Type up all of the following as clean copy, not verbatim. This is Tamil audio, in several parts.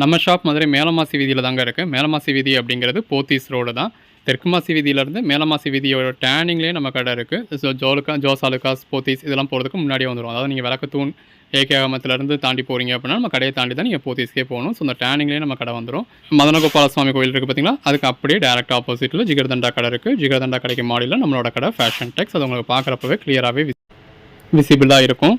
நம்ம ஷாப் மதுரை மேலமாசி வீதியில் தாங்க இருக்குது. மேலமாசி வீதி அப்படிங்கிறது போத்தீஸ் ரோடு தான். தெற்கு மாசி வீதியிலேருந்து மேலமாசி வீதியோட டேர்னிங்லேயே நம்ம கடை இருக்குது. ஸோ ஜோஸ் அலுகாஸ் போத்தீஸ் இதெல்லாம் போகிறதுக்கு முன்னாடியே வந்துடும். அதாவது நீங்கள் விளக்கத்தூண் ஏகே அகமத்துலேருந்து தாண்டி போகிறீங்க அப்படின்னா நம்ம கடையை தாண்டி தான் நீங்கள் போத்தீஸ்க்கே போகணும். ஸோ அந்த டேர்னிங்லேயே நம்ம கடை வந்துடும். மதனகோபால சுவாமி கோயில் இருக்குது பார்த்தீங்களா, அதுக்கு அப்படியே டேரக்ட் ஆப்போசிட்டில் ஜிகர்தண்டா கடை இருக்குது. ஜிகர்தண்டா கடைக்கு மாடியில் நம்மளோட கடை ஃபேஷன் டெக்ஸ். அது உங்களுக்கு பார்க்குறப்பவே கிளியராகவே விசிபிளாக இருக்கும்.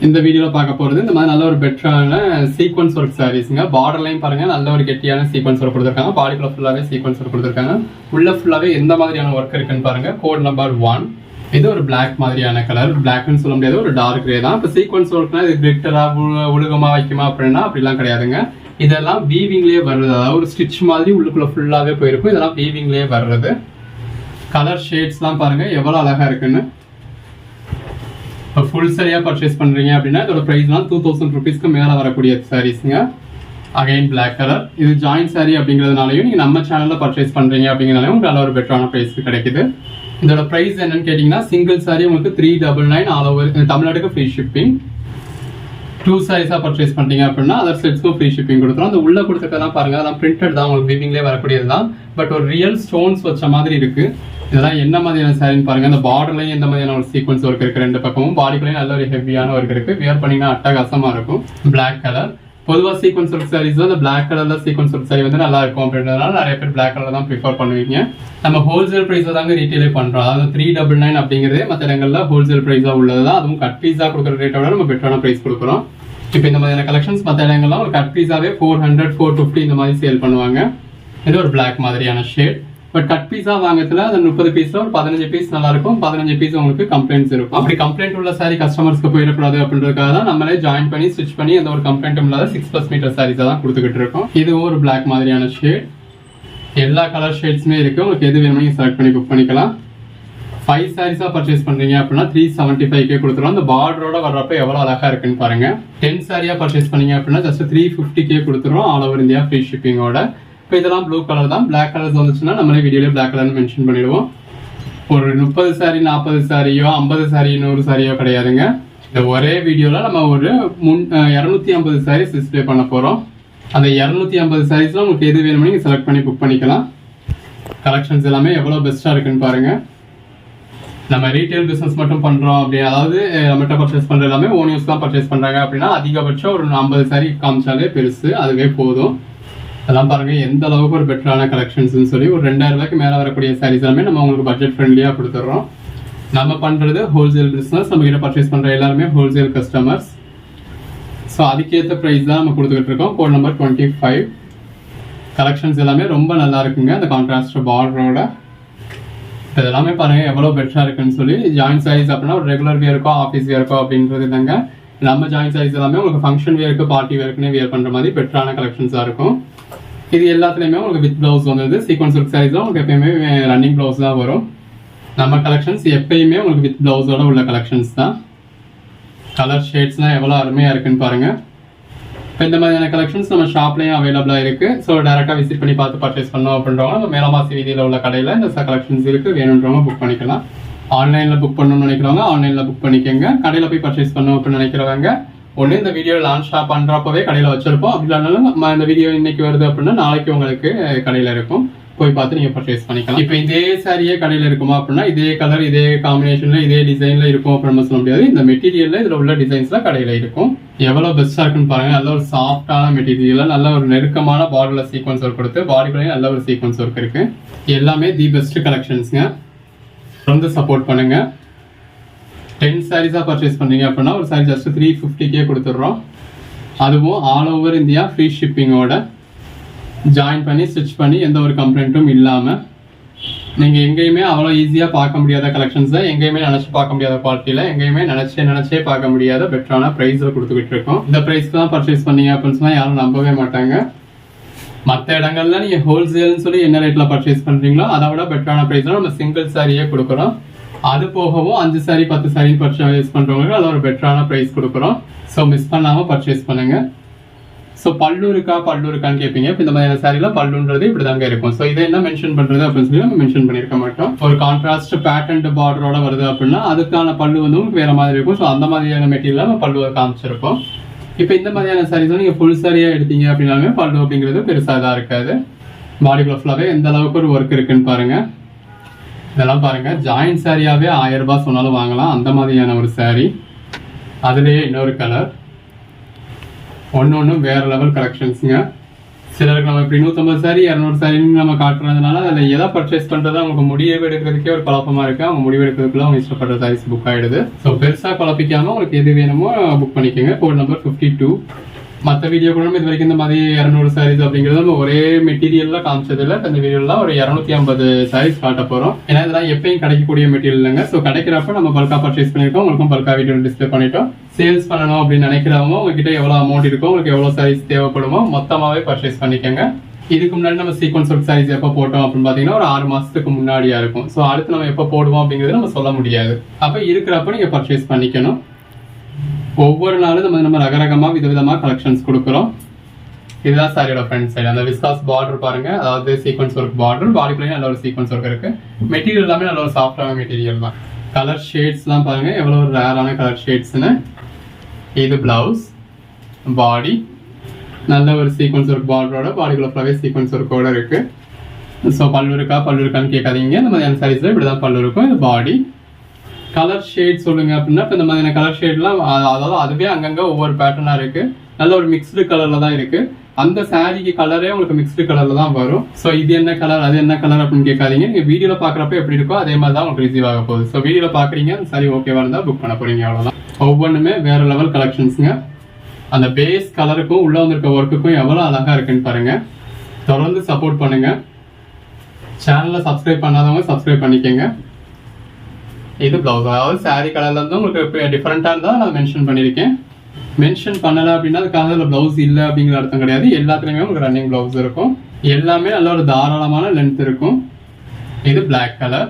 இந்த வீடியோவில் பார்க்க போகிறது இந்த மாதிரி நல்ல ஒரு பெட்டரான சீக்வன்ஸ் ஒர்க் சாரீஸுங்க. பார்டர்லையும் பாருங்கள் நல்ல ஒரு கெட்டியான சீக்வன்ஸ் ஒர்க் கொடுத்துருக்காங்க. பாடிக்குள்ள ஃபுல்லாகவே சீக்வன்ஸ் ஒர்க் கொடுத்துருக்காங்க. உள்ள ஃபுல்லாகவே எந்த மாதிரியான ஒர்க் இருக்குன்னு பாருங்கள். Code number 1. இது ஒரு பிளாக் மாதிரியான கலர். பிளாக்னு சொல்ல முடியாது, ஒரு டார்க் கிரே தான். இப்போ சீக்வன்ஸ் ஒர்க்னா இது கிரிட்டராக உழுகமா வைக்குமா அப்படின்னா அப்படிலாம் கிடையாதுங்க. இதெல்லாம் வீவிங்லேயே வர்றது, அதாவது ஒரு ஸ்டிச் மாதிரி உள்ளுக்குள்ள ஃபுல்லாகவே போயிருக்கும். இதெல்லாம் வீவிங்லேயே வர்றது. கலர் ஷேட்ஸ்லாம் பாருங்கள் எவ்வளோ அழகாக இருக்குன்னு. இப்போ ஃபுல் சாரியாக பர்ச்சேஸ் பண்ணுறீங்க அப்படின்னா இதோட ப்ரைஸ்லாம் 2000 ருபீஸ்க்கு மேலே வரக்கூடிய சாரீஸுங்க. Again black colour. இது ஜாயின்ட் சாரி அப்படிங்கிறதுனாலையும் நீங்கள் நம்ம சேனலில் பர்ச்சேஸ் பண்ணுறீங்க அப்படிங்கிறனாலையும் உங்களுக்கு நல்ல ஒரு பெட்டரான ப்ரைஸ்க்கு கிடைக்குது. இதோட ப்ரைஸ் என்னன்னு கேட்டிங்கன்னா சிங்கிள் சாரி உங்களுக்கு 399 ஆல் ஓவர் தமிழ்நாட்டுக்கு ஃப்ரீ ஷிப்பிங். 2 சாரீஸாக பர்ச்சேஸ் பண்ணுறீங்க அப்படின்னா அதர் செட்ஸ்க்கும் ஃப்ரீ ஷிப்பிங் கொடுத்துரும். அந்த உள்ளே கொடுத்துருக்கதான் பாருங்கள், அதெல்லாம் பிரிண்டட் தான், உங்களுக்கு வீவிங்லேயே வரக்கூடியது தான். பட் ஒரு ரியல் ஸ்டோன்ஸ் வச்ச மாதிரி இருக்குது. இதெல்லாம் என்ன மாதிரியான சாரின்னு பாருங்க. அந்த பார்டர்லையும் எந்த மாதிரியான ஒரு சீக்வன்ஸ் ஒர்க் இருக்கு, ரெண்டு பக்கமும் பாடிக்குள்ளேயும் நல்ல ஒரு ஹெவியான ஒர்க் இருக்கு. வியர் பண்ணீங்கன்னா அட்டகாசமா இருக்கும். Black colour. பொதுவாக சீக்வன்ஸ் ஒர்க் சாரீஸ் அந்த பிளாக் கலர்ல சீக்வன்ஸ் ஒர்க் சாரி வந்து நல்லா இருக்கும் அப்படின்றதுனால நிறைய பேர் பிளாக் கலர் தான் ப்ரிஃபர் பண்ணுவீங்க. நம்ம ஹோல்சேல் பிரைஸை தாங்க ரீட்டெயிலே பண்றோம். அதாவது 399 அப்படிங்கிறதே மற்ற இடங்கள்ல ஹோல்சேல் பிரைஸா உள்ளது தான். அதுவும் கட் பீஸா கொடுக்குற ரேட்டை விட நம்ம பெட்டரான பிரைஸ் கொடுக்குறோம். இப்போ இந்த மாதிரியான கலெக்ஷன்ஸ் மற்ற இடங்கள்லாம் ஒரு கட் பீஸாவே 400 450 இந்த மாதிரி சேல் பண்ணுவாங்க. இது ஒரு பிளாக் மாதிரியான ஷேட். பட் கட் பீஸா வாங்கத்துல அந்த 30 பீஸ்ல ஒரு 15 பீஸ் நல்லா இருக்கும், 15 பீஸ் உங்களுக்கு கம்ப்ளைண்ட்ஸ் இருக்கும். அப்படி கம்ப்ளைண்ட் உள்ள சாரி கஸ்டமர்ஸ்க்கு போயிடக்கூடாது அப்படின்றதுக்காக தான் நம்மளே ஜாயின் பண்ணி ஸ்டிச் பண்ணி எந்த ஒரு கம்ப்ளைண்ட்டும் இல்லாத 6+ மீட்டர் சாரீஸை தான் கொடுத்துக்கிட்டு இருக்கோம். இது ஒரு பிளாக் மாதிரியான ஷேட். எல்லா கலர் ஷேட்ஸுமே இருக்கு. உங்களுக்கு எது வேணுமோ நீங்க செலக்ட் பண்ணி புக் பண்ணிக்கலாம். 5 சாரீஸா பர்ச்சேஸ் பண்றீங்க அப்படின்னா 375 கொடுத்துருவோம். அந்த பார்டரோட வர்றப்ப எவ்வளவு அழகா இருக்குன்னு பாருங்க. 10 சாரியா பர்ச்சேஸ் பண்ணீங்க அப்படின்னா ஜஸ்ட் 350 கொடுத்துருவோம். ஆல் ஓவர் இந்தியா ஃப்ரீ ஷிப்பிங்கோட. இப்போ இதெல்லாம் ப்ளூ கலர் தான். பிளாக் கலர்ஸ் வந்துச்சுன்னா நம்மளே வீடியோலேயே பிளாக் கலர்னு மென்ஷன் பண்ணிடுவோம். ஒரு 30 சாரி 40 சாரியோ 50 சாரி 100 சாரியோ கிடையாதுங்க. இந்த ஒரே வீடியோவில் நம்ம ஒரு 250 சாரீஸ் டிஸ்பிளே பண்ண போகிறோம். அந்த 250 சாரீஸ்லாம் உங்களுக்கு எது வேணுமோ நீங்கள் செலக்ட் பண்ணி புக் பண்ணிக்கலாம். கலெக்ஷன்ஸ் எல்லாமே எவ்வளோ பெஸ்ட்டாக இருக்குன்னு பாருங்கள். நம்ம ரீட்டைல் பிஸ்னஸ் மட்டும் பண்ணுறோம் அப்படி, அதாவது நம்மகிட்ட பர்ச்சேஸ் பண்ணுற எல்லாமே ஓன் யூஸ் தான் பர்ச்சேஸ் பண்ணுறாங்க அப்படின்னா அதிகபட்சம் ஒரு 50 சாரி காமிச்சாலே பெருசு, அதுவே போதும். அதெல்லாம் பாருங்க எந்த அளவுக்கு ஒரு பெட்டரான கலெக்ஷன்ஸ் சொல்லி ஒரு 2000 ரூபாய்க்கு மேலே வரக்கூடிய சாரீஸ் எல்லாமே நம்ம உங்களுக்கு பட்ஜெட் ஃப்ரெண்ட்லியாக கொடுத்துட்றோம். நம்ம பண்ணுறது ஹோல்சேல் பிஸ்னஸ். நம்ம கிட்ட பர்ச்சேஸ் பண்ணுற எல்லாருமே ஹோல்சேல் கஸ்டமர்ஸ். ஸோ அதுக்கேற்ற ப்ரைஸ் தான் நம்ம கொடுத்துக்கிட்டு இருக்கோம். Code number 25. கலெக்ஷன்ஸ் எல்லாமே ரொம்ப நல்லா இருக்குங்க. அந்த கான்ட்ராஸ்ட் பார்டரோட இதெல்லாமே பாருங்க எவ்வளோ பெட்டராக இருக்குன்னு சொல்லி. ஜாயின்ட் சாரீஸ் அப்படின்னா ஒரு ரெகுலர் வியருக்கோ ஆஃபீஸ் வியருக்கோ அப்படின்றது தாங்க. நம்ம ஜாயின்ட் சாரீஸ் எல்லாமே உங்களுக்கு ஃபங்க்ஷன் வியருக்கு பார்ட்டி வியருக்குன்னு வியர் பண்ணுற மாதிரி பெட்டரான கலெக்ஷன்ஸாக இருக்கும். இது எல்லாத்துலேயுமே உங்களுக்கு வித் ப்ளவுஸ் வந்தது. சீக்வன்ஸ் ஒர்க் சாரீஸ்லாம் உங்களுக்கு எப்பயுமே ரன்னிங் ப்ளவுஸ் தான் வரும். நம்ம கலெக்ஷன்ஸ் எப்பயுமே உங்களுக்கு வித் ப்ளவுஸோட உள்ள கலெக்ஷன்ஸ் தான். கலர் ஷேட்ஸ்லாம் எவ்வளோ அருமையாக இருக்குன்னு பாருங்கள். இப்போ இந்த மாதிரியான கலெக்ஷன்ஸ் நம்ம ஷாப்லேயும் அவைலபிளாக இருக்குது. ஸோ டேரெக்டாக விசிட் பண்ணி பார்த்து பர்ச்சேஸ் பண்ணோம் அப்படின்றவங்க நம்ம மேலமாசி வீதியில் உள்ள கடையில் இந்த கலெக்ஷன்ஸ் இருக்குது. வேணுன்றவங்க புக் பண்ணிக்கலாம். ஆன்லைனில் புக் பண்ணணும்னு நினைக்கிறவங்க ஆன்லைனில் புக் பண்ணிக்கோங்க. கடையில் போய் பர்ச்சேஸ் பண்ணணும் அப்படின்னு நினைக்கிறவங்க ஒன்று இந்த வீடியோ லான்ச் பண்ணுறப்பவே கடையில் வச்சிருப்போம். அப்படி இல்லைனாலும் நம்ம இந்த வீடியோ இன்னைக்கு வருது அப்படின்னா நாளைக்கு உங்களுக்கு கடையில் இருக்கும், போய் பார்த்து நீங்கள் பர்ச்சேஸ் பண்ணிக்கலாம். இப்போ இதே சாரியே கடையில் இருக்குமா அப்படின்னா இதே கலர் இதே காம்பினேஷனில் இதே டிசைனில் இருக்கும் அப்படின்னு சொல்ல முடியாது. இந்த மெட்டீரியலில் இதில் உள்ள டிசைன்ஸ்லாம் கடையில் இருக்கும். எவ்வளோ பெஸ்ட்டாக இருக்குன்னு பாருங்கள். நல்ல ஒரு சாஃப்டான மெட்டீரியலில் நல்ல ஒரு நெருக்கமான பார்டரில் சீக்வன்ஸ் ஒர்க் கொடுத்து பாடிக்குள்ளேயும் நல்ல ஒரு சீக்வன்ஸ் ஒர்க் இருக்குது. எல்லாமே தி பெஸ்ட் கலெக்ஷன்ஸுங்க. வந்து சப்போர்ட் பண்ணுங்க. 10 சாரீஸாக பர்ச்சேஸ் பண்ணீங்க அப்படின்னா ஒரு சாரி ஜஸ்ட் 350 கொடுத்துட்றோம். அதுவும் ஆல் ஓவர் இந்தியா ஃப்ரீ ஷிப்பிங்கோட ஜாயின் பண்ணி ஸ்டிச் பண்ணி எந்த ஒரு கம்ப்ளைண்ட்டும் இல்லாமல் நீங்கள் எங்கேயுமே அவ்வளோ ஈஸியாக பார்க்க முடியாத கலெக்ஷன்ஸை எங்கேயுமே நினச்சி பார்க்க முடியாத குவாலிட்டியில் எங்கேயுமே நினச்சே பார்க்க முடியாத பெட்டரான ப்ரைஸில் கொடுத்துக்கிட்டு இருக்கோம். இந்த ப்ரைஸ்க்கு தான் பர்ச்சேஸ் பண்ணீங்க அப்படின்னு சொன்னால் யாரும் நம்பவே மாட்டாங்க. மற்ற இடங்கள்ல நீங்கள் ஹோல்சேல்னு சொல்லி என்ன ரேட்டில் பர்ச்சேஸ் பண்ணுறீங்களோ அதை விட பெட்டரான ப்ரைஸில் நம்ம சிங்கிள் சாரியே கொடுக்குறோம். அது போகவும் 5 சாரி 10 சாரி பர்ச்சேஸ் பண்ணுறவங்களுக்கு அதில் ஒரு பெட்டரான ப்ரைஸ் கொடுக்குறோம். ஸோ மிஸ் பண்ணாமல் பர்ச்சேஸ் பண்ணுங்க. ஸோ பல்லு இருக்கான்னு கேட்பீங்க. இப்போ இந்த மாதிரியான சாரியில் பல்லுன்றது இப்படி தாங்க இருக்கும். ஸோ இதை என்ன மென்ஷன் பண்ணுறது அப்படின்னு சொல்லி நம்ம மென்ஷன் பண்ணியிருக்க மாட்டோம். ஒரு கான்ட்ராஸ்ட் பேட்டர்ன் பார்டரோட வருது அப்படின்னா அதுக்கான பல்லு வந்து உங்களுக்கு வேற மாதிரி இருக்கும். ஸோ அந்த மாதிரியான மெட்டீரியல் நம்ம பல்லுவை காமிச்சிருப்போம். இப்போ இந்த மாதிரியான சாரீஸ் நீங்கள் ஃபுல் சாரியாக எடுத்தீங்க அப்படின்னாலுமே பல்லு அப்படிங்கிறது பெருசாக தான் இருக்காது. பாடிக்குள்ள ஃபுல்லாகவே எந்த அளவுக்கு ஒரு ஒர்க் இருக்குன்னு பாருங்கள். இதெல்லாம் பாருங்கள், ஜாயின்ட் சாரியாகவே 1000 ரூபாய் சொன்னாலும் வாங்கலாம். அந்த மாதிரியான ஒரு சாரீ. அதுலேயே இன்னொரு கலர், ஒன்று வேறு லெவல் கலெக்ஷன்ஸுங்க. சிலருக்கு நம்ம இப்படி 150 சாரி 200 சாரின்னு நம்ம காட்டுறதுனால அதில் எதை பர்ச்சேஸ் பண்ணுறது அவங்களுக்கு முடிவு எடுக்கிறதுக்கே ஒரு குழப்பமாக இருக்குது. அவங்க முடிவு எடுக்கிறதுக்குள்ள அவங்க இஷ்டப்படுற சாரீஸ் புக் ஆகிடுது. ஸோ பெருசாக குழப்பிக்காமல் உங்களுக்கு எது வேணுமோ புக் பண்ணிக்கோங்க. Code number 52. மற்ற வீடியோ கூட இது வரைக்கும் இந்த மாதிரி 200 சாரீஸ் அப்படிங்கிறது நம்ம ஒரே மெட்டீரியலில் காமிச்சதில்லை. இந்த வீடியோலாம் ஒரு 250 சாரீஸ் காட்ட போகிறோம். ஏன்னா இதெல்லாம் எப்பயும் கிடைக்கக்கூடிய மெட்டீரியல் இல்லைங்க. ஸோ கிடைக்கிறப்ப நம்ம பல்காக பர்ச்சேஸ் பண்ணியிருக்கோம். உங்களுக்கும் பல்காக வீடியோ டிஸ்பிளே பண்ணிட்டோம். சேல்ஸ் பண்ணணும் அப்படின்னு நினைக்கிறவங்க உங்ககிட்ட எவ்வளோ அமௌண்ட் இருக்கோ, உங்களுக்கு எவ்வளோ சாரீஸ் தேவைப்படுமோ மொத்தமாகவே பர்ச்சேஸ் பண்ணிக்கோங்க. இதுக்கு முன்னாடி நம்ம சீக்வன்ஸ் ஒர்க் சாரீஸ் எப்போ போட்டோம் அப்படின்னு பார்த்தீங்கன்னா ஒரு 6 மாதத்துக்கு முன்னாடியா இருக்கும். ஸோ அடுத்து நம்ம எப்போ போடுவோம் அப்படிங்கிறது நம்ம சொல்ல முடியாது. அப்போ இருக்கிறப்ப நீங்கள் பர்ச்சேஸ் பண்ணிக்கணும். ஒவ்வொரு நாளும் நம்ம ரகரகமாக விதவிதமாக கலெக்ஷன்ஸ் கொடுக்குறோம். இதுதான் சாரியோட ஃப்ரண்ட் சைடு. அந்த விஸ்காஸ் பார்டர் பாருங்க, அதாவது சீக்வன்ஸ் ஒர்க் பார்டர், பாடிக்குள்ளேயும் நல்ல ஒரு சீக்வன்ஸ் ஒர்க் இருக்கு. மெட்டீரியல் எல்லாமே நல்ல ஒரு சாஃப்டான மெட்டீரியல் தான். கலர் ஷேட்ஸ்லாம் பாருங்க எவ்வளோ ஒரு ரேரான கலர் ஷேட்ஸ்னு. இது பிளவுஸ், பாடி நல்ல ஒரு சீக்வன்ஸ் ஒர்க் பார்டரோட, பாடிக்குள்ள ஃபுல்லாகவே சீக்வன்ஸ் ஒர்க்கோட இருக்கு. ஸோ பல்லு இருக்கான்னு கேட்காதீங்க. இந்த மாதிரியான சாரீஸ்ல இப்படிதான் பல்லு இருக்கும். இது பாடி. கலர் ஷேட் சொல்லுங்க அப்படின்னா இப்போ இந்த மாதிரியான கலர் ஷேட்லாம் அதாவது அதுவே அங்கங்கே ஒவ்வொரு பேட்டர்னாக இருக்குது. நல்ல ஒரு மிக்ஸ்டு கலரில் தான் இருக்குது. அந்த சாரீக்கு கலரே உங்களுக்கு மிக்ஸ்டு கலரில் தான் வரும். ஸோ இது என்ன கலர் அது என்ன கலர் அப்படின்னு கேட்காதீங்க. நீங்கள் வீடியோவில் பார்க்குறப்ப எப்படி இருக்கோ அதே மாதிரி தான் உங்களுக்கு ரிசீவ் ஆக போகுது. ஸோ வீடியோவில் பார்க்குறீங்க, அந்த சாரி ஓகேவா இருந்தால் புக் பண்ண போகிறீங்க, அவ்வளோதான். ஒவ்வொன்றுமே வேறு லெவல் கலெக்ஷன்ஸுங்க. அந்த பேஸ் கலருக்கும் உள்ளே வந்திருக்க ஒர்க்குக்கும் எவ்வளோ அழகாக இருக்குன்னு பாருங்கள். தொடர்ந்து சப்போர்ட் பண்ணுங்கள். சேனலை சப்ஸ்கிரைப் பண்ணாதவங்க சப்ஸ்கிரைப் பண்ணிக்கோங்க. இது பிளவுஸ், அதாவது சாரி கலர்ல இருந்து உங்களுக்கு டிஃப்ரெண்டா இருந்தா நான் மென்ஷன் பண்ணிருக்கேன். மென்ஷன் பண்ணல அப்படின்னா அதுக்காக பிளவுஸ் இல்லை அப்படிங்கிற அர்த்தம் கிடையாது. எல்லாத்துலயுமே உங்களுக்கு ரன்னிங் பிளவுஸ் இருக்கும். எல்லாமே நல்ல ஒரு தாராளமான லென்த் இருக்கும். இது பிளாக் கலர்.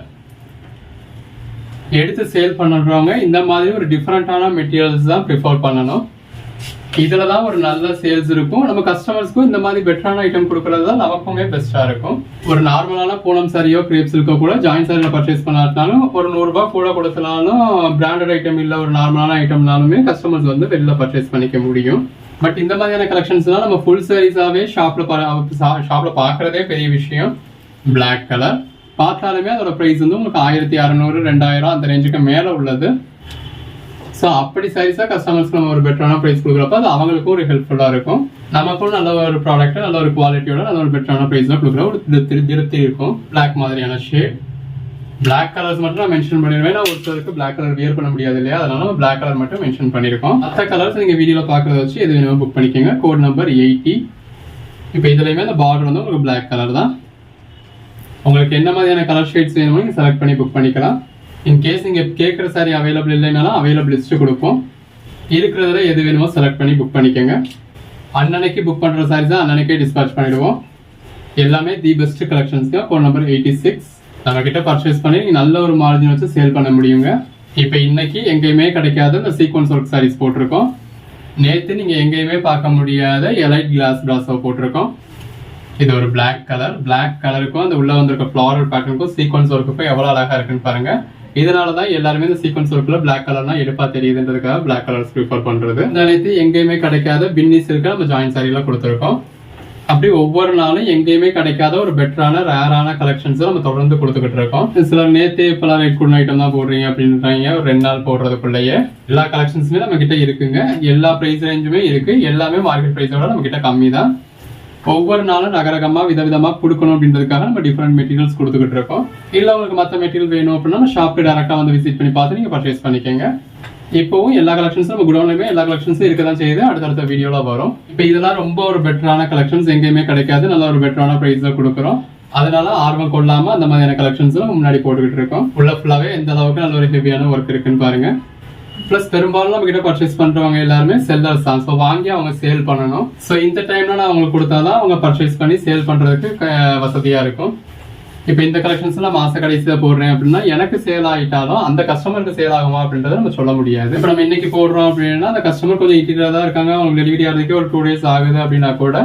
எடுத்து சேல் பண்ணுறவங்க இந்த மாதிரி ஒரு டிஃப்ரெண்டான மெட்டீரியல்ஸ் தான் ப்ரிஃபர் பண்ணணும். இதுல தான் ஒரு நல்ல சேல்ஸ் இருக்கும். நம்ம கஸ்டமர்ஸ்க்கும் இந்த மாதிரி பெட்டரான ஐட்டம் கொடுக்கறது தான் நமக்குமே பெஸ்டா இருக்கும். ஒரு நார்மலான பூனம் சாரியோ கிரேப் சில்கோ கூட ஜாயின் சாரியில பர்ச்சேஸ் பண்ணாலும் ஒரு 100 ரூபாய் கூட கொடுத்தனாலும் பிராண்டட் ஐட்டம் இல்ல ஒரு நார்மலான ஐட்டம்னாலுமே கஸ்டமர்ஸ் வந்து வெளியில பர்ச்சேஸ் பண்ணிக்க முடியும். பட் இந்த மாதிரியான கலெக்ஷன்ஸ் தான் நம்ம ஃபுல் சாரீஸாவே ஷாப்ல பாக்குறதே பெரிய விஷயம். பிளாக் கலர் பார்த்தாலுமே அதோட பிரைஸ் வந்து உங்களுக்கு 1600 2000 அந்த ரேஞ்சுக்கு மேல உள்ளது. ஸோ அப்படி சாரீஸாக கஸ்டமர்ஸ்க்கு நம்ம ஒரு பெட்டரான ப்ரைஸ் கொடுக்குறப்ப அது அவங்களுக்கும் ஒரு ஹெல்ப்ஃபுல்லாக இருக்கும். நமக்கும் நல்ல ஒரு ப்ராடக்ட் நல்ல ஒரு குவாலிட்டியோட நல்ல ஒரு பெட்டரான ப்ரைஸில் கொடுக்குற ஒரு திருப்தி இருக்கும். பிளாக் மாதிரியான ஷேட். பிளாக் கலர்ஸ் மட்டும் நான் மென்ஷன் பண்ணிடுவேன். நான் ஒருத்தருக்கு பிளாக் கலர் வியர் பண்ண முடியாது இல்லையா, அதனால நம்ம பிளாக் கலர் மட்டும் மென்ஷன் பண்ணியிருக்கோம். மற்ற கலர்ஸ் நீங்கள் வீடியோவில் பார்க்குறத வச்சு எது வேணுமோ புக் பண்ணிக்கோங்க. Code number 80. இப்போ இதுலையுமே அந்த பார்டர் வந்து உங்களுக்கு பிளாக் கலர் தான். உங்களுக்கு என்ன மாதிரியான கலர் ஷேட்ஸ் வேணுமோ நீங்கள் செலக்ட் பண்ணி புக் பண்ணிக்கலாம். இன்கேஸ் நீங்கள் கேட்குற சாரி அவைலபிள் இல்லைனாலும் அவைலபிள் லிஸ்ட்டு கொடுப்போம். இருக்கிறதுல எது வேணுமோ செலக்ட் பண்ணி புக் பண்ணிக்கோங்க. அன்னன்னைக்கு புக் பண்ணுற சாரி தான் அன்னன்னைக்கே டிஸ்பேச் பண்ணிவிடுவோம். எல்லாமே தி பெஸ்ட் கலெக்ஷன்ஸ்க்கு. Code number 86. நம்ம கிட்ட பர்ச்சேஸ் பண்ணி நீங்கள் நல்ல ஒரு மார்ஜின் வச்சு சேல் பண்ண முடியுங்க. இப்போ இன்னைக்கு எங்கேயுமே கிடைக்காத இந்த சீக்வன்ஸ் ஒர்க் சாரீஸ் போட்டிருக்கோம். நேற்று நீங்கள் எங்கேயுமே பார்க்க முடியாத எலைட் கிளாஸ் பிராஸோ போட்டிருக்கோம். இது ஒரு பிளாக் கலர். பிளாக் கலருக்கும் அந்த உள்ள வந்திருக்க ஃப்ளாரல் பேட்டர்னுக்கும் சீக்வன்ஸ் ஒர்க்குக்கும் எவ்வளோ அழகாக இருக்குன்னு பாருங்க. இதனால தான் எல்லாருமே இந்த சீக்வன்ஸ் ஒர்க்ல பிளாக் கலர்னா எடுப்பா தெரியுதுன்றதுக்காக பிளாக் கலர்ஸ் ப்ரிஃபர் பண்றது. இந்த நேற்று எங்கேயுமே கிடைக்காத பின்னிஸ் இருக்க நம்ம ஜாயின் சாரியில கொடுத்துருக்கோம். அப்படி ஒவ்வொரு நாளும் எங்கேயுமே கிடைக்காத ஒரு பெட்டரான ரேரான கலெக்ஷன்ஸ் நம்ம தொடர்ந்து கொடுத்துக்கிட்டு இருக்கோம். சிலர் நேற்று இப்பெல்லாம் ரேட் கூட ஐட்டம் தான் போடுறீங்க அப்படின்றாங்க. ஒரு 2 நாள் போடுறதுக்குள்ளேயே எல்லா கலெக்ஷன்ஸுமே நம்ம கிட்ட இருக்குங்க. எல்லா பிரைஸ் ரேஞ்சுமே இருக்கு. எல்லாமே மார்க்கெட் பிரைஸோட நம்ம கிட்ட கம்மி தான். ஒவ்வொரு நாளும் ரகரகமாக விதவிதமாக கொடுக்கணும் அப்படின்றதுக்காக நம்ம டிஃப்ரெண்ட் மெட்டீரியல்ஸ் கொடுத்துக்கிட்டு இருக்கோம். இல்லை உங்களுக்கு மற்ற மெட்டீரியல் வேணும் அப்படின்னா ஷாப்க்கு டேரெக்டாக வந்து விசிட் பண்ணி பார்த்து நீங்கள் பர்ச்சேஸ் பண்ணிக்கோங்க. இப்போவும் எல்லா கலெக்ஷன்ஸும் நம்ம குடோன்லையுமே எல்லா கலெக்ஷன்ஸும் இருக்க தான் செய்யுது. அடுத்தடுத்த வீடியோவில் வரும். இப்போ இதெல்லாம் ரொம்ப ஒரு பெட்டரான கலெக்ஷன்ஸ், எங்கேயுமே கிடைக்காது. நல்ல ஒரு பெட்டரான ப்ரைஸில் கொடுக்குறோம். அதனால ஆர்வம் கொள்ளாமல் அந்த மாதிரியான கலெக்ஷன்ஸ் முன்னாடி போட்டுக்கிட்டு இருக்கோம். உள்ள ஃபுல்லாகவே எந்த அளவுக்கு நல்ல ஒரு ஹெவியான ஒர்க் இருக்குன்னு பாருங்க. ப்ளஸ் பெரும்பாலும் நம்ம கிட்ட பர்ச்சேஸ் பண்றவங்க எல்லாருமே செல்லர்ஸ் தான். ஸோ வாங்கி அவங்க சேல் பண்ணணும். ஸோ இந்த டைம்ல நான் அவங்களுக்கு கொடுத்தாதான் அவங்க பர்ச்சேஸ் பண்ணி சேல் பண்றதுக்கு வசதியா இருக்கும். இப்போ இந்த கலெக்ஷன்ஸ் எல்லாம் மாச கடைசியில போடுறேன் அப்படின்னா எனக்கு சேல் ஆகிட்டாலும் அந்த கஸ்டமருக்கு சேல் ஆகுமா அப்படின்றத நம்ம சொல்ல முடியாது. இப்போ நம்ம இன்னைக்கு போடுறோம் அப்படின்னா அந்த கஸ்டமர் கொஞ்சம் இன்டீரியரா தான் இருக்காங்க, அவங்க டெலிவரி ஆகிறதுக்கு ஒரு 2 days ஆகுது அப்படின்னா கூட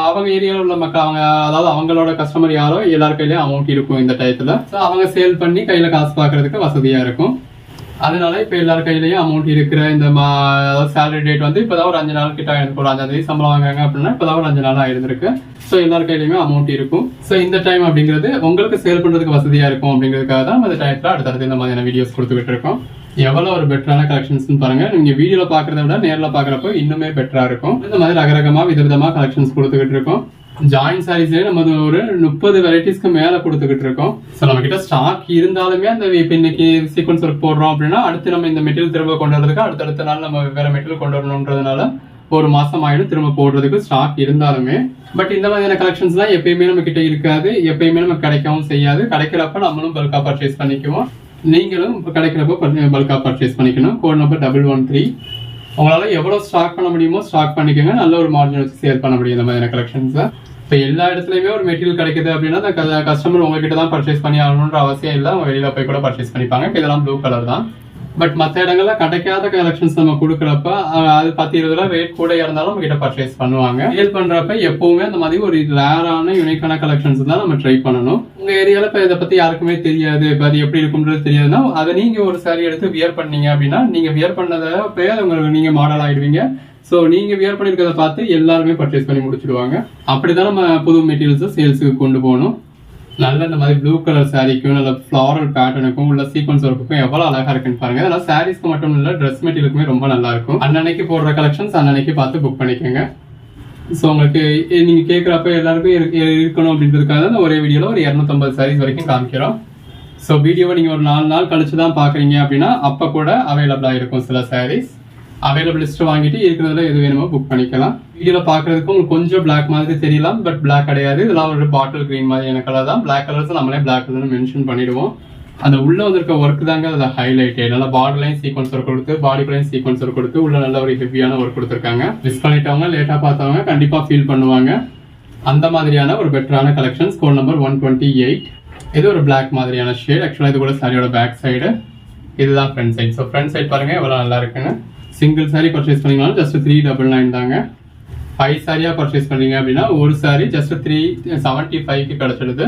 அவங்க ஏரியாவில் உள்ள மக்கள் அவங்க அதாவது அவங்களோட கஸ்டமர் யாரோ எல்லார் கையிலயும் அமௌண்ட் இருக்கும் இந்த டயத்துல. ஸோ அவங்க சேல் பண்ணி கையில காசு பார்க்கறதுக்கு வசதியா இருக்கும். அதனால இப்போ எல்லார் கையிலையும் அமௌண்ட் இருக்கிற இந்த சேலரி டேட் வந்து இப்போதான் ஒரு 5 நாள் கிட்ட ஆயிருக்கும். ஒரு 5ஆம் தேதி சம்பளம் வாங்குறாங்க அப்படின்னா இப்போதான் ஒரு 5 நாள் ஆயிருந்திருக்கு. ஸோ எல்லார் கையிலையுமே அமௌண்ட் இருக்கும். ஸோ இந்த டைம் அப்படிங்கிறது உங்களுக்கு சேல் பண்ணுறதுக்கு வசதியாக இருக்கும் அப்படிங்கிறதுக்காக தான் இந்த டயத்தில் அடுத்தடுத்து இந்த மாதிரியான வீடியோஸ் கொடுத்துக்கிட்டு இருக்கோம். எவ்வளோ ஒரு பெட்டரான கலெக்ஷன்ஸ்னு பாருங்க. நீங்கள் வீடியோவில் பார்க்குறத விட நேரில் பார்க்குறப்போ இன்னுமே பெட்டராக இருக்கும். இந்த மாதிரி ரகரகமாக விதவிதமாக கலெக்ஷன்ஸ் கொடுத்துக்கிட்டு இருக்கோம். ஜாயின் சாரீஸ்லேயே நம்ம ஒரு 30 வெரைட்டிஸ்க்கு மேலே கொடுத்துக்கிட்டு இருக்கோம். ஸோ நம்ம கிட்ட ஸ்டாக் இருந்தாலுமே அந்த இப்போ இன்னைக்கு சீக்வன்ஸ் ஒர்க் போடுறோம் அப்படின்னா அடுத்து நம்ம இந்த மெட்டீரியல் திரும்ப கொண்டு வரதுக்கு அடுத்தடுத்த நாள் நம்ம வேற மெட்டீரியல் கொண்டு வரணுன்றதுனால ஒரு மாசம் ஆயிடும் திரும்ப போடுறதுக்கு ஸ்டாக் இருந்தாலுமே. பட் இந்த மாதிரியான கலெக்ஷன்ஸ்லாம் எப்பயுமே நம்ம கிட்ட இருக்காது, எப்பயுமே நமக்கு கிடைக்கவும் செய்யாது. கிடைக்கிறப்ப நம்மளும் பல்கா பர்ச்சேஸ் பண்ணிக்குவோம், நீங்களும் கிடைக்கிறப்ப பல்கா பர்ச்சேஸ் பண்ணிக்கணும். Code number 113. உங்களால எவ்வளவு ஸ்டாக் பண்ண முடியுமோ ஸ்டாக் பண்ணிக்கோங்க. நல்ல ஒரு மார்ஜின் வச்சு சேல் பண்ண முடியும் இந்த மாதிரியான கலெக்ஷன்ஸை. இப்போ எல்லா இடத்துலையுமே ஒரு மெட்டீரியல் கிடைக்குது அப்படின்னா அந்த கஸ்டமர் உங்ககிட்ட தான் பர்ச்சேஸ் பண்ணி ஆகணுன்ற அவசியம் இல்லை, அவங்க வெளியில போய் கூட பர்ச்சேஸ் பண்ணிப்பாங்க. இப்போ இதெல்லாம் ப்ளூ கலர் தான். பட் மற்ற இடங்கள்ல கிடைக்காத கலெக்ஷன்ஸ் நம்ம கொடுக்குறப்ப அது 10-20 ரூபா ரேட் கூட இருந்தாலும் நம்ம கிட்ட பர்ச்சேஸ் பண்ணுவாங்க. சேல் பண்றப்ப எப்பவுமே அந்த மாதிரி ஒரு ரேரான யூனிக்கான கலெக்ஷன்ஸ் தான் நம்ம ட்ரை பண்ணணும். உங்க ஏரியால இப்ப இதை பத்தி யாருக்குமே தெரியாது, இப்ப அது எப்படி இருக்கும்ன்றது தெரியாதுன்னா அதை நீங்க ஒரு சாரி எடுத்து வியர் பண்ணீங்க அப்படின்னா நீங்க வியர் பண்ணதை உங்களுக்கு நீங்க மாடல் ஆயிடுவீங்க. ஸோ நீங்க வியர் பண்ணிருக்கிறத பார்த்து எல்லாருமே பர்ச்சேஸ் பண்ணி முடிச்சிடுவாங்க. அப்படிதான் நம்ம புது மெட்டீரியல்ஸை சேல்ஸுக்கு கொண்டு போகணும். நல்ல இந்த மாதிரி ப்ளூ கலர் சாரிக்கும் நல்ல ஃப்ளாரல் பேட்டர்னுக்கும் உள்ள சீக்வன்ஸ் ஒர்க்குக்கும் எவ்வளவு அழகா இருக்குன்னு பாருங்க. அதெல்லாம் சாரீஸ்க்கு மட்டும் இல்ல ட்ரெஸ் மெட்டீரியலுக்குமே ரொம்ப நல்லா இருக்கும். அன்னன்னைக்கு போடுற கலெக்ஷன்ஸ் அன்னன்னைக்கு பார்த்து புக் பண்ணிக்கோங்க. ஸோ உங்களுக்கு நீங்க கேட்குறப்ப எல்லாருக்கும் இருக்கணும் அப்படின்றதுக்காக தான் ஒரே வீடியோல ஒரு 250 சாரீஸ் வரைக்கும் காமிக்கிறோம். ஸோ வீடியோவை நீங்க ஒரு 4 நாள் கழிச்சு தான் பாக்குறீங்க அப்படின்னா அப்ப கூட அவைலபிளா இருக்கும் சில சாரீஸ். அவைலபிள் லிஸ்ட் வாங்கிட்டு இருக்கிறதுல எது வேணுமோ புக் பண்ணிக்கலாம். வீடியோல பாக்குறதுக்கு உங்களுக்கு கொஞ்சம் பிளாக் மாதிரி தெரியலாம், பட் பிளாக் கிடையாது. இதெல்லாம் ஒரு பாட்டில் கிரீன் மாதிரியான கலர் தான். பிளாக் கலர்ஸ் நம்மளே பிளாக் கலர் மென்ஷன் பண்ணிடுவோம். அந்த உள்ள வந்திருக்க ஒர்க் தாங்க அதை ஹைலைட். நல்லா பார்டர்லையும் சீக்வன்ஸ் ஒர்க் கொடுத்து பாடிக்குலையும் சீக்வன்ஸ் ஒர்க் கொடுத்து உள்ள நல்ல ஒரு ஹெவியான ஒர்க் கொடுத்துருக்காங்க. மிஸ் பண்ணிட்டவங்க லேட்டா பார்த்தவங்க கண்டிப்பா ஃபீல் பண்ணுவாங்க. அந்த மாதிரியான ஒரு பெட்டரான கலெக்ஷன்ஸ். Code number 128. இது ஒரு பிளாக் மாதிரியான ஷேட். ஆக்சுவலா இது கூட சாரியோட பேக் சைடு, இதுதான் front side. So front side பாருங்க எவ்வளவு நல்லா இருக்குன்னு. சிங்கிள் சாரி பர்ச்சேஸ் பண்ணீங்கனாலும் ஜஸ்ட் 399 தாங்க. 5 சாரியா பர்ச்சேஸ் பண்ணீங்க அப்படின்னா ஒரு சாரி ஜஸ்ட் 375க்கு கிடைச்சிடுது.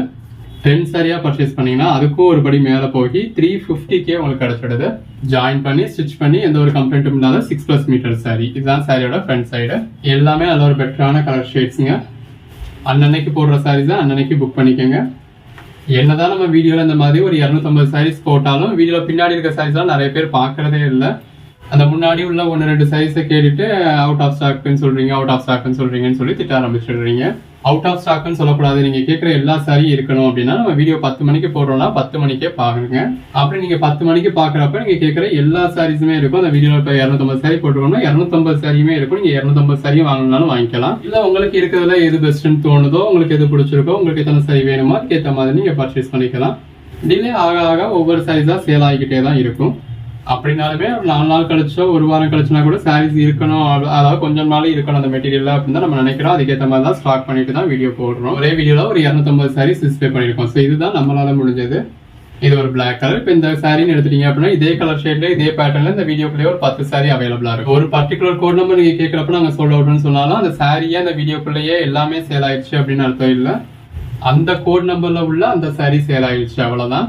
10 சாரியா பர்ச்சேஸ் பண்ணீங்கன்னா அதுக்கும் ஒரு படி மேல போய் 350கே உங்களுக்கு கிடைச்சிடுது. ஜாயின் பண்ணி ஸ்டிச் பண்ணி எந்த ஒரு கம்ப்ளைண்ட்டும் இல்லாத 6+ மீட்டர் சாரி. இதுதான் சாரியோட ஃப்ரண்ட் சைடு. எல்லாமே நல்ல ஒரு பெட்டரான கலர் ஷேட்ஸுங்க. அன்னன்னைக்கு போடுற சாரீஸ் தான் அன்னன்னைக்கு புக் பண்ணிக்கோங்க. என்னதான் நம்ம வீடியோல இந்த மாதிரி ஒரு 250 சாரீஸ் போட்டாலும் வீடியோல பின்னாடி இருக்க சாரீஸ் எல்லாம் நிறைய பேர் பாக்குறதே இல்லை. அந்த முன்னாடி உள்ள 1-2 சைஸை கேட்டுட்டு அவுட் ஆஃப் ஸ்டாக்னு சொல்றீங்கன்னு சொல்லி திட்ட ஆரம்பிச்சிடுறீங்க. அவுட் ஆஃப் ஸ்டாக்னு சொல்லக்கூடாது. நீங்க கேட்குற எல்லா சாரியும் இருக்கணும் அப்படின்னா நம்ம வீடியோ 10 மணிக்கு போடுறோம்னா 10 மணிக்கே பாருங்க. அப்படி நீங்க 10 மணிக்கு பாக்குறப்ப நீங்க கேட்குற எல்லா சாரீஸுமே இருக்கும். அந்த வீடியோல இப்போ 250 சாரி போட்டுக்கோம்னா 250 சாரியுமே இருக்கும். நீங்க 250 சாரியும் வாங்கினாலும் வாங்கிக்கலாம். இல்ல உங்களுக்கு இருக்கிறதுல எது பெஸ்ட்னு தோணுதோ, உங்களுக்கு எது பிடிச்சிருக்கோ, உங்களுக்கு எத்தனை சாரி வேணுமோ அதுக்கேற்ற மாதிரி நீங்க பர்ச்சேஸ் பண்ணிக்கலாம். டிலே ஆக ஆக ஒவ்வொரு சாரீஸா சேல் ஆகிக்கிட்டே தான் இருக்கும். அப்படின்னாலுமே ஒரு 4 நாள் கழிச்சோ ஒரு வாரம் கழிச்சுனா கூட சாரீஸ் இருக்கணும், அதாவது கொஞ்சம் நாள் இருக்கணும் அந்த மெட்டீரியல் அப்படின்னு தான் நம்ம நினைக்கிறோம். அதுக்கேற்ற மாதிரி தான் ஸ்டாக் பண்ணிட்டு தான் வீடியோ போடுறோம். ஒரே வீடியோல ஒரு 250 சாரீஸ் டிஸ்பிளே பண்ணிருக்கோம். ஸோ இதுதான் நம்மளால முடிஞ்சது. இது ஒரு பிளாக் கலர். இப்போ இந்த சாரின்னு எடுத்துட்டீங்க அப்படின்னா இதே கலர் ஷேட்ல இதே பேட்டர்ல இந்த வீடியோக்குள்ளேயே ஒரு 10 சாரி அவைலபிளா இருக்கும். ஒரு பர்டிகுலர் கோட் நம்பர் நீங்க கேட்கறப்ப நாங்க சோல்ட் அவுட்னு சொன்னாலும் அந்த சாரியே அந்த வீடியோக்குள்ளேயே எல்லாமே சேல் ஆயிடுச்சு அப்படின்னு அர்த்தம் இல்லை. அந்த கோட் நம்பர்ல உள்ள அந்த சாரி சேல் ஆயிடுச்சு அவ்வளவுதான்.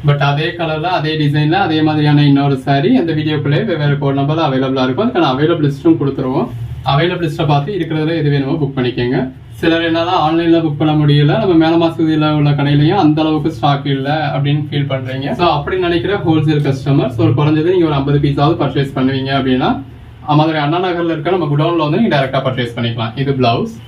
பட் அதே கலர்ல அதே டிசைன்ல அதே மாதிரியான இன்னொரு சாரி அந்த வீடியோக்குள்ளே வெவ்வேறு கோட் நம்பர்ல அவைலபிளா இருக்கும். அதுக்கான அவைலபிள் லிஸ்ட்டும் கொடுத்துருவோம். அவைலபிள் லிஸ்ட்டை பார்த்து இருக்கிறதுல எது வேணுமோ புக் பண்ணிக்கோங்க. சிலர் என்னன்னா ஆன்லைன்ல புக் பண்ண முடியல, நம்ம மேல மாசத்துல உள்ள கடையிலையும் அந்த அளவுக்கு ஸ்டாக் இல்லை அப்படின்னு ஃபீல் பண்றீங்க. ஸோ அப்படி நினைக்கிற ஹோல்சேல் கஸ்டமர்ஸ் ஒரு குறைஞ்சது நீங்க ஒரு 50 பீஸாவது பர்ச்சேஸ் பண்ணுவீங்க அப்படின்னா மதுரை அண்ணா நகர்ல இருக்க நம்ம குடோன்ல வந்து நீங்க டைரக்டா பர்ச்சேஸ் பண்ணிக்கலாம். இது பிளவுஸ்.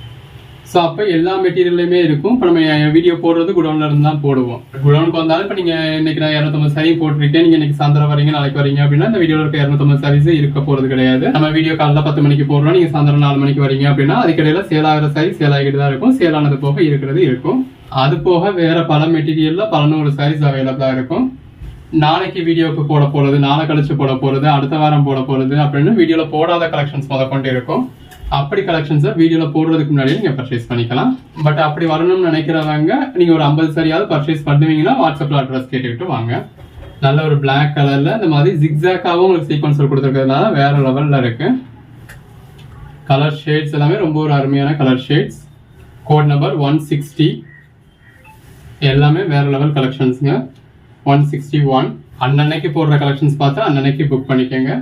ஸோ அப்போ எல்லா மெட்டீரியல்லையுமே இருக்கும். இப்போ நம்ம வீடியோ போடுறது குடோன்ல இருந்து தான் போடுவோம். குடோனுக்கு வந்தாலும் இப்போ நீங்கள் இன்னைக்கு நான் 250 சாரி போட்டிருக்கேன், நீங்கள் இன்னைக்கு சாயந்தரம் வரீங்க நாளைக்கு வரீங்க அப்படின்னா இந்த வீடியோவில் இருக்க 250 சாரீஸ் இருக்க போகிறது கிடையாது. நம்ம வீடியோ காலைல 10 மணிக்கு போடுறோம், நீங்கள் சாயந்தரம் 4 மணிக்கு வரீங்க அப்படின்னா அதுக்கிடையில சேல் ஆகிற சாரி சேல் ஆகிட்டு தான் இருக்கும். சேல் ஆனது போக இருக்கிறது இருக்கும். அது போக வேற பல மெட்டீரியல்ல 100 சாரீஸ் அவைலபிளா இருக்கும். நாளைக்கு வீடியோக்கு போட போறது, நாளை கழிச்சு போட போறது, அடுத்த வாரம் போட போறது அப்படின்னு வீடியோல போடாத கலெக்ஷன்ஸ் முதற்கொண்டு இருக்கும். அப்படி கலெக்ஷன்ஸை வீடியோல போடுறதுக்கு முன்னாடியே நீங்க பர்ச்சேஸ் பண்ணிக்கலாம். பட் அப்படி வரணும்னு நினைக்கிறவங்க நீங்க ஒரு 50 சாரியாவது பர்ச்சேஸ் பண்ணுவீங்கன்னா வாட்ஸ்அப்ல அட்ரஸ் கேட்டுக்கிட்டு வாங்க. நல்ல ஒரு பிளாக் கலர்ல இந்த மாதிரி ஜிக்ஸாக்காவும் உங்களுக்கு சீக்வன்ஸ் கொடுத்துருக்கிறதுனால வேற லெவல்ல இருக்கு. கலர் ஷேட்ஸ் எல்லாமே ரொம்ப ஒரு அருமையான கலர் ஷேட்ஸ். Code number 160. எல்லாமே வேற லெவல் கலெக்ஷன்ஸ்ங்க. 161. அன்னன்னைக்கு போடுற கலெக்ஷன்ஸ் பார்த்து அன்னன்னைக்கு புக் பண்ணிக்கோங்க.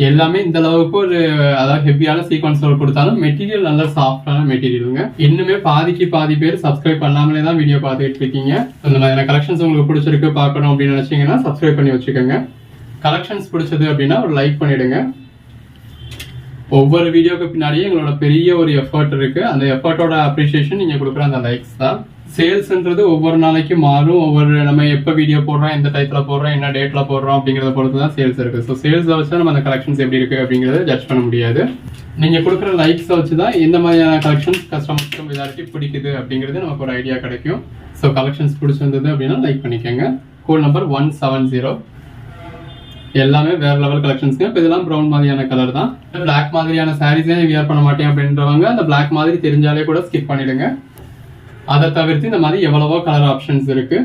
எல்லாமே இந்த அளவுக்கு ஒரு அதாவது ஹெவியான சீக்வன்ஸ் கொடுத்தாலும் மெட்டீரியல் நல்லா சாஃப்டான மெட்டீரியலுங்க. இன்னுமே பாதிக்கு பாதி பேர் சப்ஸ்கிரைப் பண்ணாமலே தான் வீடியோ பார்த்துட்டு இருக்கீங்க. இந்த மாதிரியான கலெக்ஷன்ஸ் உங்களுக்கு பிடிச்சிருக்கு பார்க்கணும் அப்படின்னு நினைச்சீங்கன்னா சப்ஸ்கிரைப் பண்ணி வச்சுக்கோங்க. கலெக்ஷன்ஸ் பிடிச்சது அப்படின்னா ஒரு லைக் பண்ணிடுங்க. ஒவ்வொரு வீடியோக்கு பின்னாடியே எங்களோட பெரிய ஒரு எஃபர்ட் இருக்கு. அந்த எஃபர்ட்டோட அப்ரிசியேஷன் நீங்க கொடுக்குற அந்த லைக்ஸ் தான். சேல்ஸ்ன்றது ஒவ்வொரு நாளைக்கு மாறும். ஒவ்வொரு நம்ம எப்போ வீடியோ போடுறோம், எந்த டைத்துல போடுறோம், என்ன டேட்ல போடுறோம் அப்படிங்கிறத பொறுத்து தான் சேல்ஸ் இருக்கு. ஸோ சேல்ஸை வச்சு நம்ம அந்த கலெக்ஷன்ஸ் எப்படி இருக்கு அப்படிங்கிறத ஜட்ஜ் பண்ண முடியாது. நீங்க கொடுக்குற லைக்ஸை வச்சு தான் எந்த மாதிரியான கலெக்ஷன்ஸ் கஸ்டமர்ஸ்க்கு மெஜாரிட்டி பிடிக்குது அப்படிங்கிறது நமக்கு ஒரு ஐடியா கிடைக்கும். ஸோ கலெக்ஷன்ஸ் பிடிச்சிருந்தது அப்படின்னா லைக் பண்ணிக்கோங்க. Code number 170. எல்லாமே வேற லெவல் கலெக்ஷன்ஸ்ங்க. இப்போ இதெல்லாம் ப்ரௌன் மாதிரியான கலர் தான். பிளாக் மாதிரியான சாரீஸே வியர் பண்ண மாட்டேன் அப்படின்றவங்க அந்த பிளாக் மாதிரி தெரிஞ்சாலே கூட ஸ்கிப் பண்ணிடுங்க. அதை தவிர்த்து இந்த மாதிரி எவ்வளவோ கலர் ஆப்ஷன்ஸ் இருக்கு.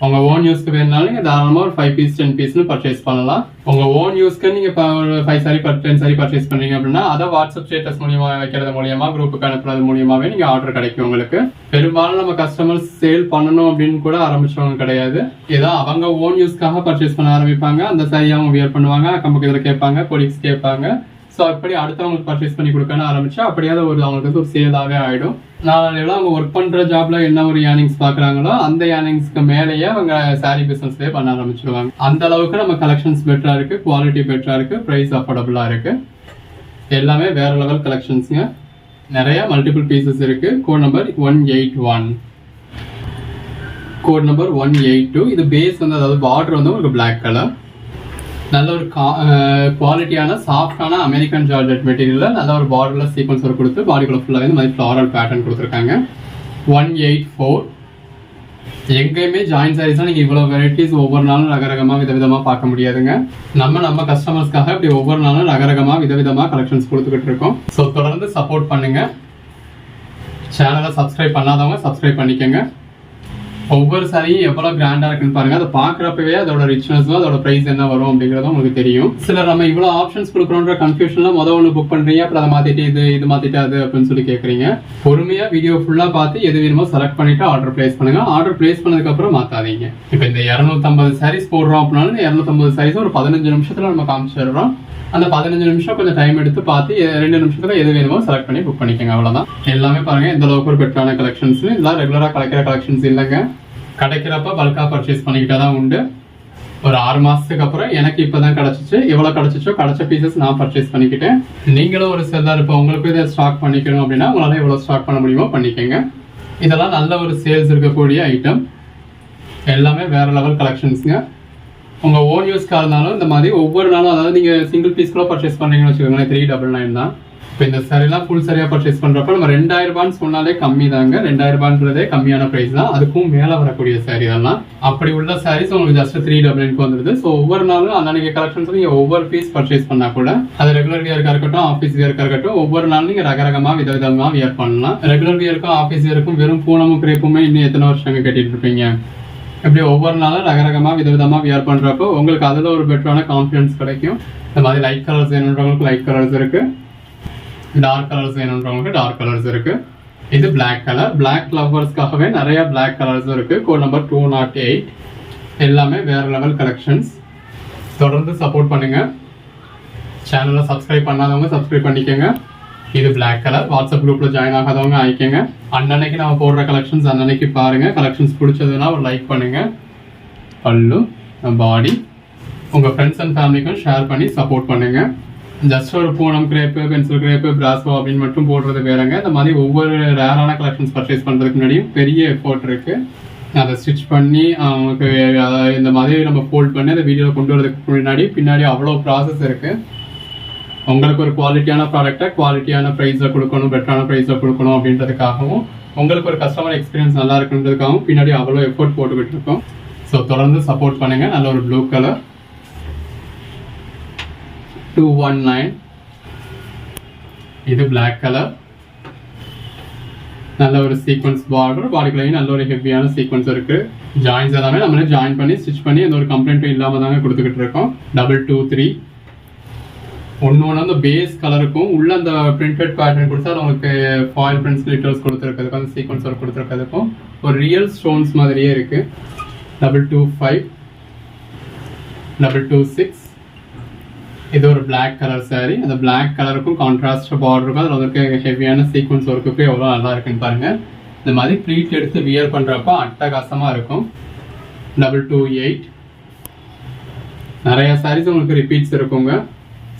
உங்க ஓன் யூஸ்க்கு வேணுனாலும் நீங்க தாராளமா ஒரு 5 பீஸ் 10 பீஸ்னு பர்ச்சேஸ் பண்ணலாம். உங்க ஓன் யூஸ்க்கு நீங்க ஒரு 5 சாரி 10 சாரி பர்ச்சேஸ் பண்ணீங்க அப்படின்னா அதை வாட்ஸ்அப் ஸ்டேட்டஸ் மூலியமா வைக்கிறது மூலியமா குரூப்புக்கு அனுப்புறது மூலியமாவே நீங்க ஆர்டர் கிடைக்கும் உங்களுக்கு. பெரும்பாலும் நம்ம கஸ்டமர்ஸ் சேல் பண்ணணும் அப்படின்னு கூட ஆரம்பிச்சவங்க கிடையாது. ஏதோ அவங்க ஓன் யூஸ்க்காக பர்ச்சேஸ் பண்ண ஆரம்பிப்பாங்க. அந்த சாரி அவங்க வியர் பண்ணுவாங்க, அக்கம் பக்கத்துல கேட்பாங்க, கொலீக்ஸ் கேட்பாங்க. ஸோ அப்படி அடுத்தவங்களுக்கு பர்ச்சேஸ் பண்ணி கொடுக்கணும் ஆரம்பிச்சா அப்படியாவது அவங்களுக்கு ஒரு சேலாகவே ஆயிடும். நாளையில அவங்க ஒர்க் பண்ற ஜாப்ல என்ன ஒரு ஏர்னிங்ஸ் பாக்குறாங்களோ அந்த ஏர்னிங்ஸ்க்கு மேலேயே அவங்க சாரி பிசினஸ்லயே பண்ண ஆரம்பிச்சிருவாங்க. அந்த அளவுக்கு நம்ம கலெக்ஷன்ஸ் பெட்டரா இருக்கு, குவாலிட்டி பெட்டரா இருக்கு, பிரைஸ் அஃபோர்டபுளா இருக்கு. எல்லாமே வேற லெவல் கலெக்ஷன்ஸ்ங்க. நிறைய மல்டிபிள் பீசஸ் இருக்கு. Code number 181, code number 182. இது பேஸ் வந்து அதாவது பார்டர் வந்து ஒரு பிளாக் கலர், நல்ல ஒரு குவாலிட்டியான சாஃப்டான அமெரிக்கன் ஜார்ஜெட் மெட்டீரியலில் நல்ல ஒரு பார்டரில் சீக்வன்ஸ் ஒரு கொடுத்து பாடிக்குள்ள ஃபுல்லாக இந்த மாதிரி ஃப்ளாரல் பேட்டர்ன் கொடுத்துருக்காங்க. 184. எங்கேயுமே ஜாயின் சாரீஸ்லாம் நீங்கள் இவ்வளோ வெரைட்டிஸ் ஒவ்வொரு நாளும் ரகரகமாக விதவிதமாக பார்க்க முடியாதுங்க. நம்ம கஸ்டமர்ஸ்க்காக இப்படி ஒவ்வொரு நாளும் ரகரகமாக விதவிதமாக கலெக்ஷன்ஸ் கொடுத்துக்கிட்டு இருக்கோம். ஸோ தொடர்ந்து சப்போர்ட் பண்ணுங்க. சேனலை சப்ஸ்கிரைப் பண்ணாதவங்க சப்ஸ்கிரைப் பண்ணிக்கோங்க. ஒவ்வொரு சாரியும் எவ்வளவு கிராண்டா இருக்குன்னு பாருங்க. அதை பாக்குறப்பவே அதோட ரிச்னஸ், அதோட பிரைஸ் என்ன வரும் அப்படிங்கறதும் உங்களுக்கு தெரியும். சிலர் நம்ம இவ்வளவு ஆப்ஷன்ஸ் கொடுக்குறோன்ற கன்ஃபியூஷன்ல ஒன்று புக் பண்றீங்க, அப்புறம் அதை மாத்திட்டு இது மாத்திட்டு அது அப்படின்னு சொல்லி கேட்குறீங்க. பொறுமையா வீடியோ ஃபுல்லா பார்த்து எது வேணுமோ செலக்ட் பண்ணிட்டு ஆர்டர் பிளேஸ் பண்ணுங்க. ஆர்டர் பிளேஸ் பண்ணதுக்கு அப்புறம் மாத்தாதீங்க. இப்போ இந்த 250 சாரீஸ் போடுறோம் அப்படின்னாலும் இந்த 250 சாரீஸ் ஒரு 15 நிமிஷத்துல நம்ம காமிச்சிடுறோம். அந்த 15 நிமிஷம் கொஞ்சம் டைம் எடுத்து பார்த்து 2 நிமிஷத்துல எது வேணுமோ செலக்ட் பண்ணி புக் பண்ணிக்கோங்க. அவ்வளவுதான். எல்லாமே பாருங்க எந்த அளவுக்கு ஒரு பெட்டரான கலெக்ஷன்ஸ். இதெல்லாம் ரெகுலரா கிடைக்கிற கலெக்ஷன்ஸ் இல்லைங்க. கிடைக்கிறப்ப பல்கா பர்ச்சேஸ் பண்ணிக்கிட்டா தான் உண்டு. ஒரு 6 மாசத்துக்கு அப்புறம் எனக்கு இப்பதான் கிடைச்சிச்சு. எவ்வளவு கிடைச்சிச்சோ கிடைச்ச பீசஸ் நான் பர்ச்சேஸ் பண்ணிக்கிட்டேன். நீங்களும் ஒரு செல்லர், இப்போ உங்களுக்கு இதை ஸ்டாக் பண்ணிக்கணும் அப்படின்னா உங்களால எவ்வளவு ஸ்டாக் பண்ண முடியுமோ பண்ணிக்கோங்க. இதெல்லாம் நல்ல ஒரு சேல்ஸ் இருக்கக்கூடிய ஐட்டம். எல்லாமே வேற லெவல் கலெக்ஷன்ஸ்ங்க. உங்க ஓன் யூஸ்க்காக இருந்தாலும் இந்த மாதிரி ஒவ்வொரு நாளும், அதாவது நீங்க சிங்கிள் பீஸ் கூட பர்ச்சேஸ் பண்றீங்கன்னு வச்சுக்கோங்களேன், 399 தான். இப்போ இந்த சாரிலாம் ஃபுல் சரியா பர்ச்சேஸ் பண்றப்ப நம்ம 2000 ரூபான்னு சொன்னாலே கம்மி தாங்க. 2000 ரூபான்றதே கம்மியான பிரைஸ் தான். அதுக்கும் மேல வரக்கூடிய சாரி அதெல்லாம். அப்படி உள்ள சாரீஸ் உங்களுக்கு ஜஸ்ட் 399 வந்துருது. ஸோ ஒவ்வொரு நாளும் அன்னைக்கு கலெக்ஷன்ஸ் நீங்க ஒவ்வொரு பீஸ் பர்ச்சேஸ் பண்ணா கூட அது ரெகுலர் வியர்க்கா இருக்கட்டும், ஆஃபீஸ் வியர்க்கா இருக்கட்டும், ஒவ்வொரு நாளும் நீங்க ரகரகமா விதவிதமா வியர் பண்ணலாம். ரெகுலர் வியருக்கும் ஆஃபீஸ் வியருக்கும் வெறும் பூனமும் கிரேப்புமே இன்னும் எத்தனை வருஷங்க கட்டிட்டு இருப்பீங்க. இப்படி ஒவ்வொரு நாளும் ரகரகமா விதவிதமா வியர் பண்றப்போ உங்களுக்கு அதுல ஒரு பெட்டரான கான்ஃபிடன்ஸ் கிடைக்கும். இந்த மாதிரி லைட் கலர்ஸ் வேணுன்றவங்களுக்கு லைட் கலர்ஸ் இருக்கு, டார்க் கலர்ஸ் வேணுன்றவங்களுக்கு டார்க் கலர்ஸ் இருக்கு. இது பிளாக் கலர். பிளாக் லவர்ஸ்க்காகவே நிறைய பிளாக் கலர்ஸ் இருக்கு. Code number 208. எல்லாமே வேற லெவல் கலெக்ஷன்ஸ். தொடர்ந்து சப்போர்ட் பண்ணுங்க. சேனலை சப்ஸ்கிரைப் பண்ணாதவங்க சப்ஸ்கிரைப் பண்ணிக்கோங்க. இது பிளாக் கலர். வாட்ஸ்அப் குரூப்ல ஜாயின் ஆகாதவங்க ஆயிக்கோங்க. அன்னன்னைக்கு நம்ம போடுற கலெக்ஷன்ஸ் அன்னன்னைக்கு பாருங்க. கலெக்ஷன்ஸ் பிடிச்சதுன்னா ஒரு லைக் பண்ணுங்க. பல்லு, பாடி, உங்க ஃப்ரெண்ட்ஸ் அண்ட் ஃபேமிலிக்கும் ஷேர் பண்ணி சப்போர்ட் பண்ணுங்க. ஜஸ்ட் ஒரு Poonam crepe, pencil crepe, brasso அப்படின்னு மட்டும் போடுறது வேறங்க. இந்த மாதிரி ஒவ்வொரு ரேரான கலெக்ஷன்ஸ் பர்ச்சேஸ் பண்றதுக்கு முன்னாடியும் பெரிய எஃபோர்ட் இருக்கு. அதை ஸ்டிச் பண்ணி அவங்களுக்கு இந்த மாதிரி நம்ம ஃபோல்ட் பண்ணி அந்த வீடியோவில் கொண்டு வரதுக்கு பின்னாடி அவ்வளோ ப்ராசஸ் இருக்கு. உங்களுக்கு ஒரு குவாலிட்டியான ப்ராடக்டை குவாலிட்டியான ப்ரைஸில் கொடுக்கணும், பெட்டரான ப்ரைஸில் கொடுக்கணும் அப்படின்றதுக்காகவும், உங்களுக்கு ஒரு கஸ்டமர் எக்ஸ்பீரியன்ஸ் நல்லா இருக்குன்றதுக்காகவும் பின்னாடி அவ்வளோ எஃபோர்ட் போட்டுக்கிட்டு இருக்கோம். ஸோ தொடர்ந்து சப்போர்ட் பண்ணுங்க. நல்ல ஒரு ப்ளூ கலர் 219. இது பிளாக் கலர். நல்ல ஒரு சீக்வன்ஸ் பார்டர், பாடிக்குள்ளேயும் நல்ல ஒரு ஹெவியான சீக்வன்ஸ் இருக்கு. ஜாயின்ஸ் எல்லாமே நம்மளே ஜாயின் பண்ணி ஸ்டிச் பண்ணி எந்த ஒரு கம்ப்ளைண்ட்டும் இல்லாம தாங்க கொடுத்துக்கிட்டு இருக்கோம். 223. ஒன்று அந்த பேஸ் கலருக்கும் உள்ள அந்த பிரிண்டட் பேட்டர்ன் கொடுத்தா உங்களுக்கு ஃபாயில் பிரிண்ட்ஸ் glitters கொடுத்துருக்கிறதுக்கும் அந்த சீக்வன்ஸ் ஒர்க் கொடுத்துருக்கிறதுக்கும் ஒரு ரியல் ஸ்டோன்ஸ் மாதிரியே இருக்கு. 225. 666. இது ஒரு Black கலர் saree. அந்த Black கலருக்கும் கான்ட்ராஸ்ட் பார்டர் இருக்கும். அதில் வந்து ஹெவியான சீக்வன்ஸ் ஒர்க்குக்கு எவ்வளோ நல்லா இருக்குன்னு பாருங்கள். இந்த மாதிரி ப்ளீட் எடுத்து வியர் பண்ணுறப்ப அட்டகாசமாக இருக்கும். 228. நிறைய சாரீஸ் உங்களுக்கு ரிப்பீட்ஸ் இருக்குங்க.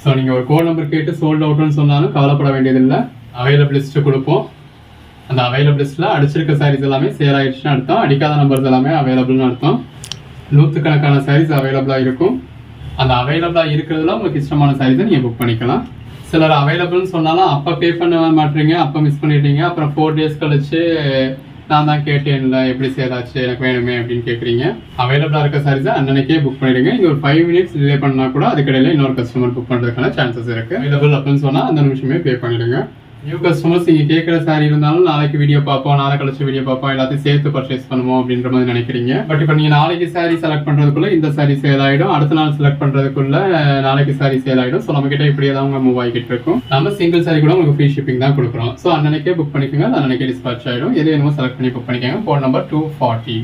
ஸோ நீங்கள் ஒரு கோட் நம்பர் கேட்டு சோல்ட் அவுட்னு சொன்னாலும் கவலைப்பட வேண்டியதில்லை. அவைலபிள் லிஸ்ட்டு கொடுப்போம். அந்த அவைலபிள் லிஸ்ட்டில் அடிச்சிருக்க சாரீஸ் எல்லாமே சேல் ஆகிடுச்சுன்னு அர்த்தம். அடிக்காத நம்பர்ஸ் எல்லாமே அவைலபிள்னு அர்த்தம். 100கணக்கான சாரீஸ் அவைலபிளாக இருக்கும். அந்த அவைலபிளாக இருக்கிறதுல உங்களுக்கு இஷ்டமான சாரீஸை நீங்கள் புக் பண்ணிக்கலாம். சிலர் அவைலபிள்னு சொன்னாலும் அப்போ பே பண்ண மாட்டீங்க, அப்போ மிஸ் பண்ணிட்டீங்க, அப்புறம் 4 days கழிச்சு நான் தான் கேட்டேன்ல எப்படி சேதாச்சு எனக்கு வேணுமே அப்படின்னு கேட்குறீங்க. அவைலபிளாக இருக்க சாரீஸை அன்னைக்கே புக் பண்ணிடுங்க. இங்கே ஒரு 5 minutes டிலே பண்ணால் கூட அதுக்கடையில் இன்னொரு கஸ்டமர் புக் பண்ணுறதுக்கான சான்சஸ் இருக்குது. அவைலபிள் அப்படின்னு சொன்னால் அந்த நிமிஷமே பே பண்ணிடுங்க. நியூ கஸ்டமர்ஸ் நீங்கள் கேட்குற சாரீ இருந்தாலும் நாளைக்கு வீடியோ பார்ப்போம், நாளை கழிச்சு வீடியோ பார்ப்போம், எல்லாத்தையும் சேர்த்து பர்ச்சேஸ் பண்ணுவோம் அப்படின்ற மாதிரி நினைக்கிறீங்க. பட் இப்போ நீங்கள் நாளைக்கு சாரீ செலக்ட் பண்ணுறதுக்குள்ள இந்த சாரீ சேல் ஆகிடும், அடுத்த நாள் செலக்ட் பண்ணுறதுக்குள்ள நாளைக்கு சாரீ சேல் ஆகிடும். ஸோ நம்மகிட்ட இப்படியே தான் அவங்க மூவ் ஆகிட்டு இருக்கும். நம்ம சிங்கிள் சாரீ கூட உங்களுக்கு ஃப்ரீ ஷிப்பிங் தான் கொடுக்குறோம். ஸோ அன்னைக்கே புக் பண்ணிக்கோங்க, அன்னைக்கே டிஸ்பாச் ஆகிடும். எது வேணுமோ செலக்ட் பண்ணி புக் பண்ணிக்கோங்க. Phone number 240.